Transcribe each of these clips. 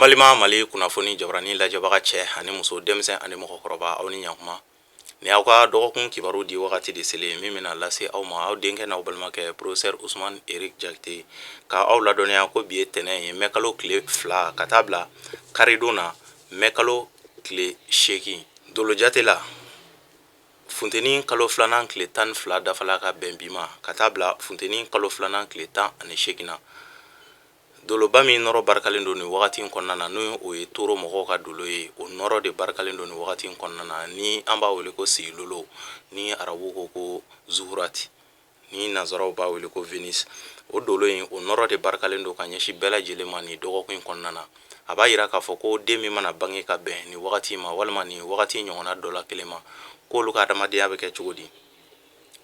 Ambalima Mali kunnafoni jabarani lajɛbaga cɛ ani muso denmisɛn ani mɔgɔkɔrɔba aw ni ɲakuma ni aw ka dɔgɔkun kibaru di wagati de selen min bɛna lase aw ma aw denkɛ n'aw balimakɛ professeur Usman Eric Jakite ka aw ladɔnniya ko bi ye tɛnɛn ye mɛkalo tile 2 ka taa bila karidon na mɛkalo tile 8 dolo jate la funteni kalo 2nan tile 12 dafala ka bɛn bi ma ka taa bila funteni kalo 2nan tile 18 na doloba min nɔrɔ barikalen don ni wagati in kɔnɔna na n'o o ye toro mɔgɔw ka dolo ye o nɔrɔ de barikalen don ni wagati in kɔnɔna na ni an b'a wele ko sigilolo ni arabu ko zuhurati ni nazaraw b'a wele ko Venus o dolo in o nɔrɔ de barikalen don ka ɲɛsin bɛɛ lajɛlen ma ni dɔgɔkun in kɔnɔna na a b'a yira k'a fɔ ko den min mana bange ka bɛn ni wagati ma walima ni wagati ɲɔgɔnna dɔ la kelen ma k'olu ka adamadenya bɛ kɛ cogo di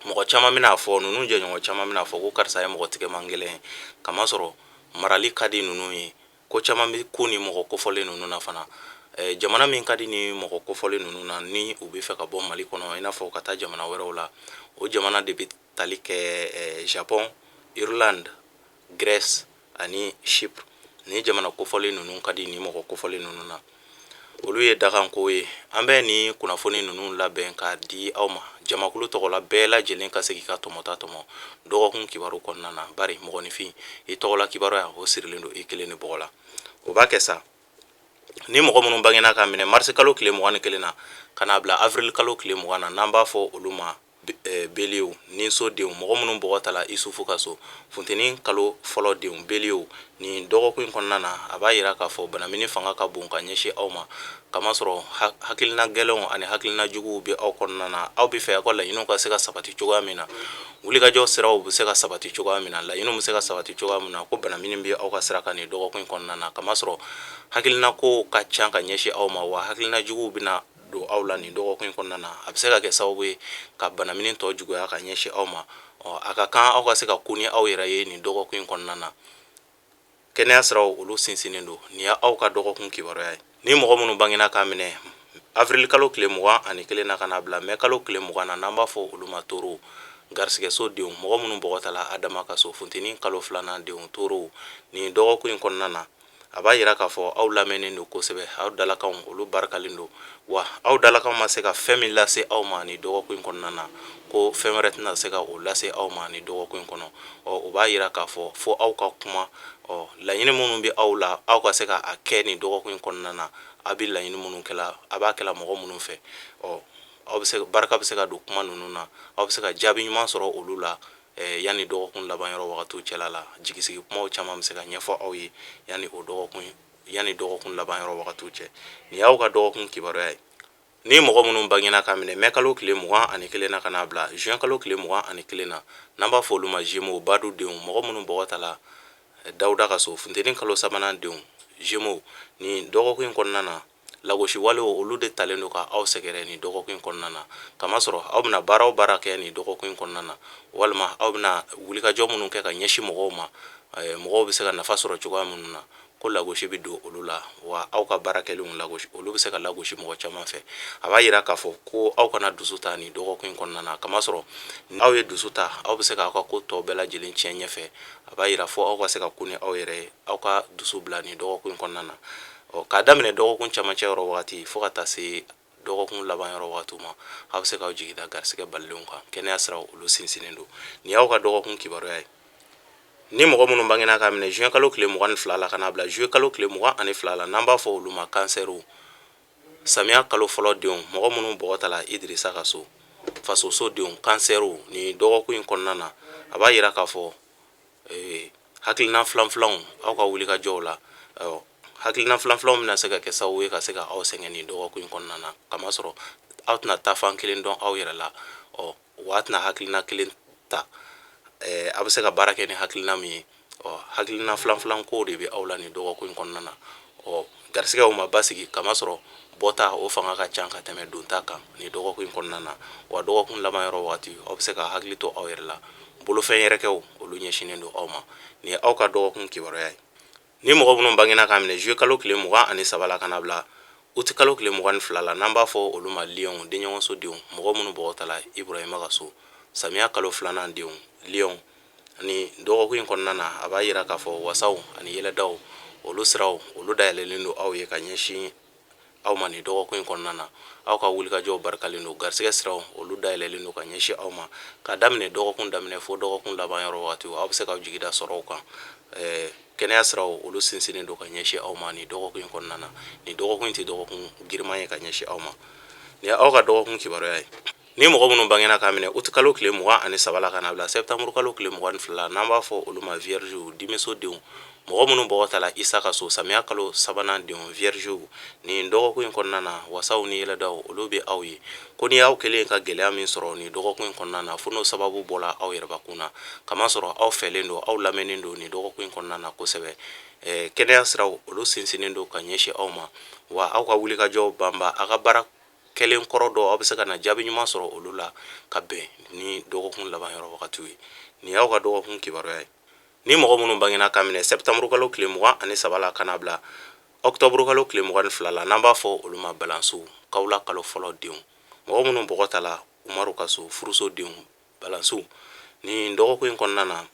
mɔgɔ caman bɛna fɔ ninnu jɛɲɔgɔn caman bɛna fɔ ko karisa ye mɔgɔ tigɛman gɛlɛn kamasɔrɔ marali ka di ninnu ye ko caman bɛ ko ni mɔgɔ kofɔlen ninnu na fana jamana min ka di ni mɔgɔ kofɔlen ninnu na ni u bɛ fɛ ka bɔ Mali kɔnɔ i n'a fɔ ka taa jamana wɛrɛw la o jamana de bɛ tali kɛ Japon, Irlande, Grèce ani Chypre ni jamana kofɔlen ninnu ka di ni mɔgɔ kofɔlen ninnu na olu ye dakanko ye an bɛ ni kunnafoni ninnu labɛn ka di aw ma jamakulu tɔgɔla bɛɛ lajɛlen ka segin ka tɔmɔta tɔmɔ dɔgɔkun kibaru kɔnɔna na bari mɔgɔninfin i tɔgɔla kibaruya o sirilen don i kelen ni bɔgɔ la o b'a kɛ sa ni mɔgɔ minnu bangena ka minɛ mars kalo tile 21 na ka n'a bila avril kalo tile 20 na n'an b'a fɔ olu ma beliw ni sodenw mɔgɔ minnu bɔgɔ tala isufu ka so funteni kalo fɔlɔ denw beliw ni dɔgɔkun in kɔnɔna na a b'a yira k'a fɔ banamini fanga ka bon ka ɲɛsin aw ma kamasɔrɔ hakilina gɛlɛnw ani hakilina juguw bɛ aw kɔnɔna na aw bɛ fɛ aw ka laɲiniw ka se ka sabati cogoya min na wulikajɔ siraw bɛ se ka sabati cogoya min na laɲiniw bɛ se ka sabati cogoya min na ko banamini bɛ aw ka sira kan ni dɔgɔkun in kɔnɔna na kamasɔrɔ hakilina ko ka ca ka ɲɛsin aw ma wa hakilina juguw bɛna don aw la ni dɔgɔkun in kɔnɔna na a bɛ se ka kɛ sababu ye ka banamini tɔ juguya ka ɲɛsin aw ma a ka kan aw ka se ka ko ni aw yɛrɛ ye nin dɔgɔkun in kɔnɔna na kɛnɛya siraw olu sinsinnen don nin ye aw ka dɔgɔkun kibaruya ye ni mɔgɔ minnu bangena k'a minɛ avril kalo tile 21 na ka n'a bila mai kalo tile 20 na n'an b'a fɔ olu ma toro garisigɛso denw mɔgɔ minnu bɔgɔ tala adama ka so funteni kalo 2nan denw toro nin dɔgɔkun in kɔnɔna na a b'a yira k'a fɔ aw lamɛnnen don kosɛbɛ aw dalakanw olu barikalen don wa aw dalakanw ma se ka fɛn min lase aw ma ni dɔgɔkun in kɔnɔna na ko fɛn wɛrɛ tɛna se ka o lase aw ma ni dɔgɔkun in kɔnɔ o b'a yira k'a fɔ fo aw ka kuma laɲini minnu bɛ aw la aw ka se ka a kɛ ni dɔgɔkun in kɔnɔna na a bɛ laɲini minnu kɛla a b'a kɛla mɔgɔ minnu fɛ aw bɛ se barika bɛ se ka don kuma ninnu na aw bɛ se ka jaabi ɲuman sɔrɔ olu la yanni dɔgɔkun laban yɔrɔ wagatiw cɛla la jigisigi kumaw caman bɛ se ka ɲɛfɔ aw ye yanni dɔgɔkun laban yɔrɔ wagatiw cɛ nin y'aw ka dɔgɔkun kibaruya ye ni mɔgɔ minnu bangena ka minɛ mai kalo tile 21 na ka n'a bila juin kalo tile 21 na n'an b'a fɔ olu ma Gémeaux badu denw mɔgɔ minnu bɔgɔ tala Dawuda ka so funteni kalo 3nan denw Gémeaux ni dɔgɔkun in kɔnɔna na lagosi walew olu de talen don ka aw sɛgɛrɛ ni dɔgɔkun in kɔnɔna na kamasɔrɔ aw bɛna baara o baara kɛ ni dɔgɔkun in kɔnɔna na walima aw bɛna wulikajɔ minnu kɛ ka ɲɛsin mɔgɔw ma mɔgɔw bɛ se ka nafa sɔrɔ cogoya minnu na ko lagosi bɛ don olu la wa aw ka baara kɛlenw lagosi olu bɛ se ka lagosi mɔgɔ caman fɛ a b'a yira k'a fɔ ko aw kana dusu ta ni dɔgɔkun in kɔnɔna na kamasɔrɔ aw ye dusu ta aw bɛ se k'aw ka ko tɔ bɛɛ lajɛlen tiɲɛ ɲɛfɛ a b'a yira fo aw ka se ka ko ni aw yɛrɛ ye aw ka dusu bila ni dɔgɔkun in kɔnɔna na k'a daminɛ dɔgɔkun camancɛ yɔrɔ wagati fo ka taa se dɔgɔkun laban yɔrɔ wagatiw ma aw bɛ se k'aw jigi da garisigɛ balilenw kan kɛnɛya siraw olu sinsinnen don nin y'aw ka dɔgɔkun kibaruya ye ni mɔgɔ minnu bangena ka minɛ juin kalo tile 22 la ka n'a bila juillet kalo tile 22 la n'an b'a fɔ olu ma kansɛriw samiya kalo fɔlɔ denw mɔgɔ minnu bɔgɔ tala Idirisa ka so fasoso denw kansɛriw ni dɔgɔkun in kɔnɔna na a b'a yira k'a fɔ hakilina filanfilanw aw ka wulikajɔw la hakilina filanfilanw bɛna se ka kɛ sababu ye ka se ka aw sɛgɛn ni dɔgɔkun in kɔnɔna na kamasɔrɔ aw tɛna taa fan kelen dɔn aw yɛrɛ la wa tɛna hakilina kelen ta a bɛ se ka baara kɛ ni hakilina min ye hakilina filanfilan ko de bɛ aw la ni dɔgɔkun in kɔnɔna na garisigɛw ma basigi kamasɔrɔ bɔta o fanga ka ca ka tɛmɛ donta kan ni dɔgɔkun in kɔnɔna na wa dɔgɔkun laban yɔrɔ wagati aw bɛ se ka hakili to aw yɛrɛ la bolofɛn yɛrɛkɛw olu ɲɛsinnen don aw ma nin ye aw ka dɔgɔkun kibaruya ye ni mɔgɔ minnu bangena ka minɛ juillet kalo tile 23 la ka n'a bila août kalo tile 22 la n'an b'a fɔ olu ma Lion denɲɔgɔnso denw mɔgɔ minnu bɔgɔ tala Ibrahima ka so samiya kalo 2nan denw Lion ni dɔgɔkun in kɔnɔna na a b'a yira k'a fɔ wasaw ani yɛlɛdaw olu siraw olu dayɛlɛlen don aw ye ka ɲɛsin aw ma ni dɔgɔkun kɔnɔna na. aw ka wulikajɔw barikalen don. garisɛgɛ siraw olu dayɛlɛlen don ka ɲɛsin aw ma ka daminɛ dɔgɔkun daminɛ fo dɔgɔkun laban yɔrɔ wagati aw bɛ se ka jigida sɔrɔw kan. kɛnɛya siraw olu sinsinnen don ka ɲɛsin aw ma ni dɔgɔkun kɔnɔna na. ni dɔgɔkun tɛ dɔgɔkun giriman ye ka ɲɛsin aw ma. ni aw ka dɔgɔkun kibaruya ye. ni mɔgɔ minnu bangena k'a minɛ uti kalo tile 23 la ka na bila septembre kalo tile 22 la n'an b'a fɔ olu ma viergew denmusodenw. mɔgɔ minnu bɔgɔ ta la isa ka so samiya kalo sabanan denw viergew. ni dɔgɔkun kɔnɔna na wasaw ni yɛlɛdaw olu bɛ aw ye ko ni aw kelen ka gɛlɛya min sɔrɔ ni dɔgɔkun kɔnɔna na fo n'o sababu bɔla aw yɛrɛbakun na kamasɔrɔ aw fɛlen don aw lamɛnnen don ni dɔgɔkun kɔnɔna na kosɛbɛ. kɛnɛya siraw olu sinsinnen don ka ɲɛsin aw ma wa aw ka wulikajɔw banba a ka baara kelen kɔrɔ dɔ aw bɛ se ka na jaabi ɲuman sɔrɔ olu la ka bɛn ni dɔgɔkun laban yɔrɔ wagatiw ye. ni y'aw ka dɔgɔkun kibaruya ye. ni mɔgɔ minnu bangena ka minɛ septembre kalo tile 23 la ka na bila octobre kalo tile 22 la n'an b'a fɔ olu ma balansiw kawula kalo fɔlɔ denw. mɔgɔ minnu bɔgɔ ta la umaru ka so furuso denw balansiw. ni dɔgɔkun kɔnɔna na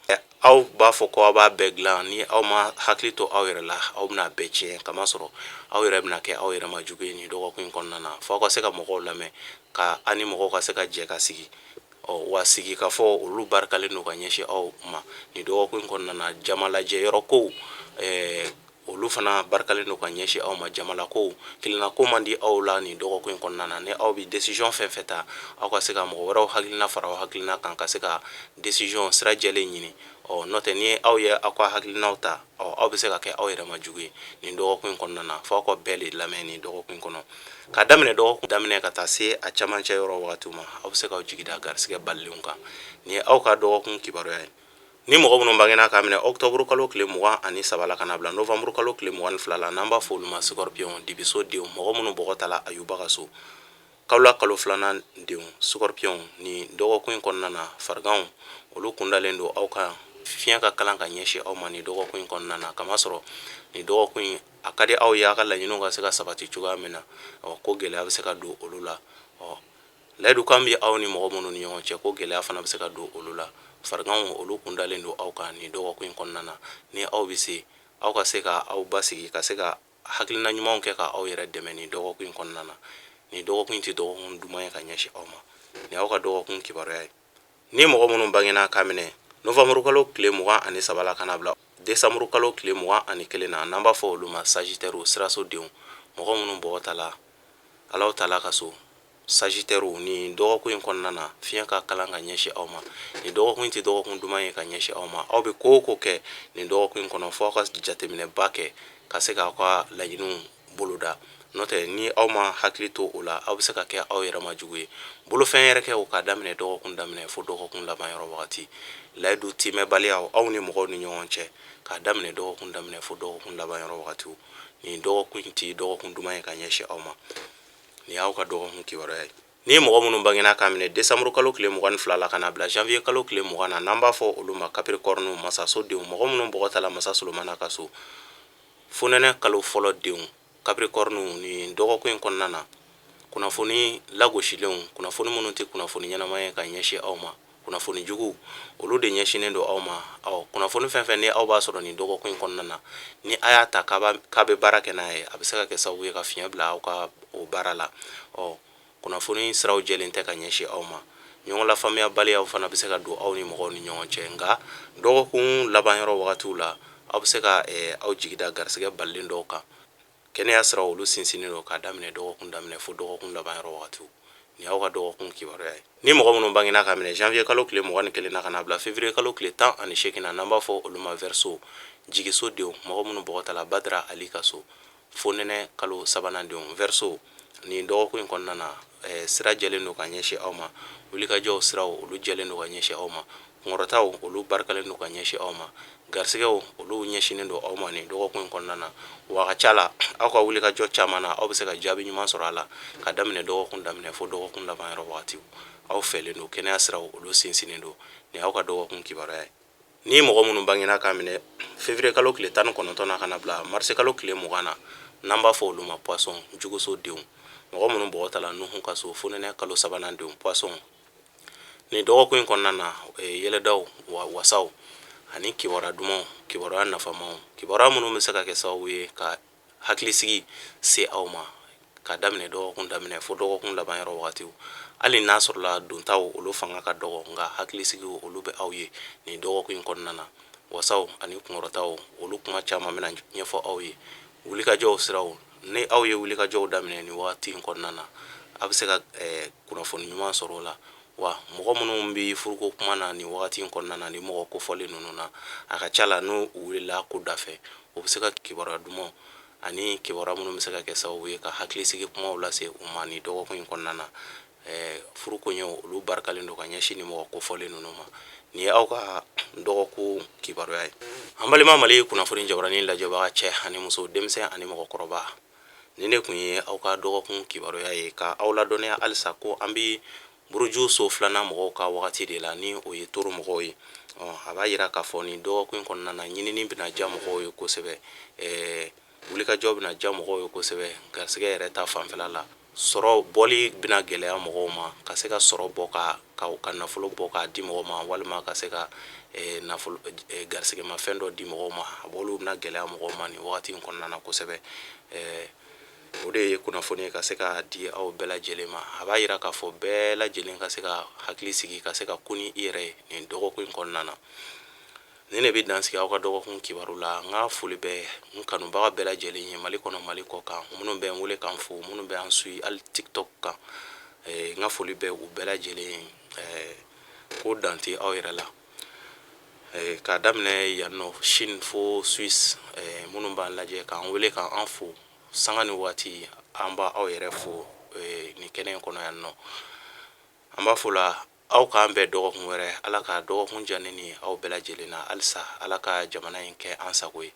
aw b'a fɔ ko aw b'a bɛɛ dilan ni aw ma hakili to aw yɛrɛ la aw bɛna bɛɛ tiɲɛ kamasɔrɔ aw yɛrɛ bɛna kɛ aw yɛrɛ ma jugu ye ni dɔgɔkun kɔnɔna na fo aw ka se ka mɔgɔw lamɛn ka ani mɔgɔw ka se ka jɛ ka sigi wa sigi ka fɔ olu barikalen don ka ɲɛsin aw ma ni dɔgɔkun kɔnɔna na jama lajɛ yɔrɔ ko olu fana barikalen don ka ɲɛsin aw ma jamala ko kilina ko man di aw la ni dɔgɔkun kɔnɔna na ni aw bi décision fɛn fɛn ta aw ka se ka mɔgɔ wɛrɛw hakilina fara aw hakilina kan ka se ka décision sira jɛlen ɲini n'o tɛ ni aw ye aw ka hakilinaw ta aw bɛ se ka kɛ aw yɛrɛ ma jugu ye nin dɔgɔkun kɔnɔna na fo aw ka bɛɛ de lamɛn nin dɔgɔkun kɔnɔ ka daminɛ dɔgɔkun daminɛ ka taa se a camancɛ yɔrɔ wagatiw ma aw bɛ se ka jigida garisigɛ balilenw kan ni aw ka dɔgɔkun kibaruya ye. ni mɔgɔ minnu bangena ka minɛ octobre kalo tile 23 la ka na bila novembre kalo tile 22 la n'an b'a fɔ olu ma scorpion dibiso denw. mɔgɔ minnu bɔgɔ ta la ayuba ka so kawula kalo filanan denw scorpion ni dɔgɔkun kɔnɔna na fariganw olu kundalen don aw kan fiɲɛ ka kalan ka ɲɛsin aw ma ni dɔgɔkun kɔnɔna na kamasɔrɔ ni dɔgɔkun a ka di aw ye aw ka laɲiniw ka se ka sabati cogoya min na ko gɛlɛya bɛ se ka don olu la layidukan bɛ aw ni mɔgɔ minnu ni ɲɔgɔn cɛ ko gɛlɛya fana bɛ se ka don olu la. fariganw olu kundalen don aw kan ni dɔgɔkun kɔnɔna na ni aw bɛ se aw ka se ka aw basigi ka se ka hakilina ɲumanw kɛ ka aw yɛrɛ dɛmɛ ni dɔgɔkun kɔnɔna na ni dɔgɔkun tɛ dɔgɔkun duman ye ka ɲɛsin aw ma ni aw ka dɔgɔkun kibaruya ye. ni mɔgɔ minnu bangena ka minɛ novembre kalo tile 23 la ka na bila décembre kalo tile 21 na n'an b'a fɔ olu ma sagittaire siraso denw. mɔgɔ minnu bɔgɔ ta la alaw ta la ka so sagittaire ni dɔgɔkun kɔnɔna na fiɲɛ ka kalan ka ɲɛsin aw ma ni dɔgɔkun tɛ dɔgɔkun duman ye ka ɲɛsin aw ma aw bɛ ko o ko kɛ ni dɔgɔkun kɔnɔ fo aw ka jateminɛba kɛ ka se k'aw ka laɲiniw boloda n'o tɛ ni aw ma hakili to o la aw bɛ se ka kɛ aw yɛrɛ ma jugu ye. bolofɛn yɛrɛ kɛ o ka daminɛ dɔgɔkun daminɛ fo dɔgɔkun laban yɔrɔ wagati layidu timɛbaliya aw ni mɔgɔw ni ɲɔgɔn cɛ ka daminɛ dɔgɔkun daminɛ fo dɔgɔkun laban yɔrɔ wagatiw ni dɔgɔkun tɛ dɔgɔkun duman ye ka ɲɛsin aw ma ni y'aw ka dɔgɔkun kibaruya ye. ni mɔgɔ minnu bangena ka minɛ décembre kalo tile 22 la ka na bila janvier kalo tile 20 na n'an b'a fɔ olu ma capricorne masaso denw. mɔgɔ minnu bɔgɔ ta la masa solomana ka so fonɛnɛ kalo fɔlɔ denw capricorne ni dɔgɔkun kɔnɔna na kunnafoni lagosilenw kunnafoni minnu tɛ kunnafoni ɲɛnama ye ka ɲɛsin aw ma kunnafoni jugu olu de ɲɛsinnen don aw ma kunnafoni fɛn fɛn ni aw b'a sɔrɔ nin dɔgɔkun kɔnɔna na ni a y'a ta k'a bɛ baara kɛ n'a ye a bɛ se ka kɛ sababu ye ka fiɲɛ bila aw ka o baara la kunnafoni siraw jɛlen tɛ ka ɲɛsin aw ma ɲɔgɔn lafaamuyabaliyaw fana bɛ se ka don aw ni mɔgɔw ni ɲɔgɔn cɛ nka dɔgɔkun laban yɔrɔ wagatiw la aw bɛ se ka aw jigida garisigɛ balilen dɔw kan. kɛnɛya siraw olu sinsinnen don k'a daminɛ dɔgɔkun daminɛ fo dɔgɔkun laban yɔrɔ wagatiw ni y'aw ka dɔgɔkun kibaruya ye. ni mɔgɔ minnu bangena ka minɛ janvier kalo tile 21 na ka na bila février kalo tile 18 na n'an b'a fɔ olu ma verseau jigiso denw. mɔgɔ minnu bɔgɔ ta la badara ali ka so fonɛnɛ kalo sabanan denw verseau ni dɔgɔkun kɔnɔna na sira jɛlen don ka ɲɛsin aw ma wulikajɔw siraw olu jɛlen don ka ɲɛsin aw ma kunkɔrɔtaw olu barikalen don ka ɲɛsin aw ma garisigɛw olu ɲɛsinnen don aw ma nin dɔgɔkun kɔnɔna na wa a ka ca la aw ka wulikajɔ caman na aw bɛ se ka jaabi ɲuman sɔrɔ a la ka daminɛ dɔgɔkun daminɛ fo dɔgɔkun laban yɔrɔ wagatiw aw fɛlen don kɛnɛya siraw olu sinsinnen don ni aw ka dɔgɔkun kibaruya ye. ni mɔgɔ minnu bangena ka minɛ février kalo tile 19 na ka na bila mars kalo tile 20 na n'an b'a fɔ olu ma poisson juguso denw. mɔgɔ minnu bɔgɔ ta la nuhun ka so fonɛnɛ kalo sabanan denw poisson ni dɔgɔkun kɔnɔna na yɛlɛdaw wasaw ani kibaruya dumanw kibaruya nafamaw kibaruya minnu bɛ se ka kɛ sababu ye ka hakilisigi se aw ma ka daminɛ dɔgɔkun daminɛ fo dɔgɔkun laban yɔrɔ wagatiw hali n'a sɔrɔla dontaw olu fanga ka dɔgɔ nka hakilisigiw olu bɛ aw ye nin dɔgɔkun in kɔnɔna na wasaw ani kunkɔrɔtaw olu kuma caman bɛna ɲɛfɔ aw ye wulikajɔw siraw ni aw ye wulikajɔw daminɛ nin wagati in kɔnɔna na a bɛ se ka kunnafoni ɲuman sɔrɔ o la wa mɔgɔ minnu bɛ furuko kuma na nin wagati in kɔnɔna na ni mɔgɔ kofɔlen ninnu na a ka ca la n'u wulila ko dafɛ o bɛ se ka kibaruya dumanw ani kibaruya minnu bɛ se ka kɛ sababu ye ka hakilisigi kumaw lase u ma nin dɔgɔkun in kɔnɔna na furuko ɲɛw olu barikalen don ka ɲɛsin ni mɔgɔ kofɔlen ninnu ma nin ye aw ka dɔgɔkun kibaruya ye an balima mali kunnafoni jabaranin lajɛbaga cɛ ani muso denmisɛn ani mɔgɔkɔrɔba nin de kun ye aw ka dɔgɔkun kibaruya ye ka aw ladɔnniya halisa ko an bi buruju so filanan mɔgɔw ka wagati de la ni o ye toro mɔgɔw ye a b'a yira k'a fɔ nin dɔgɔkun in kɔnɔna na ɲinini bɛna diya mɔgɔw ye kosɛbɛ wulikajɔ bɛna diya mɔgɔw ye kosɛbɛ garisɛgɛ yɛrɛ ta fanfɛla la sɔrɔ bɔli bɛna gɛlɛya mɔgɔw ma ka se ka sɔrɔ bɔ ka nafolo bɔ k'a di mɔgɔw ma walima ka se ka nafolo garisɛgɛmafɛn dɔ di mɔgɔw ma a b'olu bɛna gɛlɛya mɔgɔw ma nin wagati in kɔnɔna na kosɛbɛ o de ye kunnafoni ye ka se ka di aw bɛɛ lajɛlen ma a b'a yira k'a fɔ bɛɛ lajɛlen ka se ka hakili sigi ka se ka kun ni i yɛrɛ ye nin dɔgɔkun in kɔnɔna na ni ne bɛ dansigi aw ka dɔgɔkun kibaru la n ka foli bɛ n kanubaga bɛɛ lajɛlen ye mali kɔnɔ mali kɔ kan minnu bɛ n wele k'an fo minnu bɛ an suit hali tiktok kan n ka foli bɛ u bɛɛ lajɛlen ye ko dan tɛ aw yɛrɛ la k'a daminɛ yan nɔ Chine fo Suisse minnu b'an lajɛ k'an wele k'an fo sanga ni waati an b'a aw yɛrɛ fo nin kɛnɛ in kɔnɔ yan nɔ an b'a fo la aw k'an bɛɛ dɔgɔkun wɛrɛ ala ka dɔgɔkun diya ne ni aw bɛɛ lajɛlen na halisa ala ka jamana in kɛ an sago ye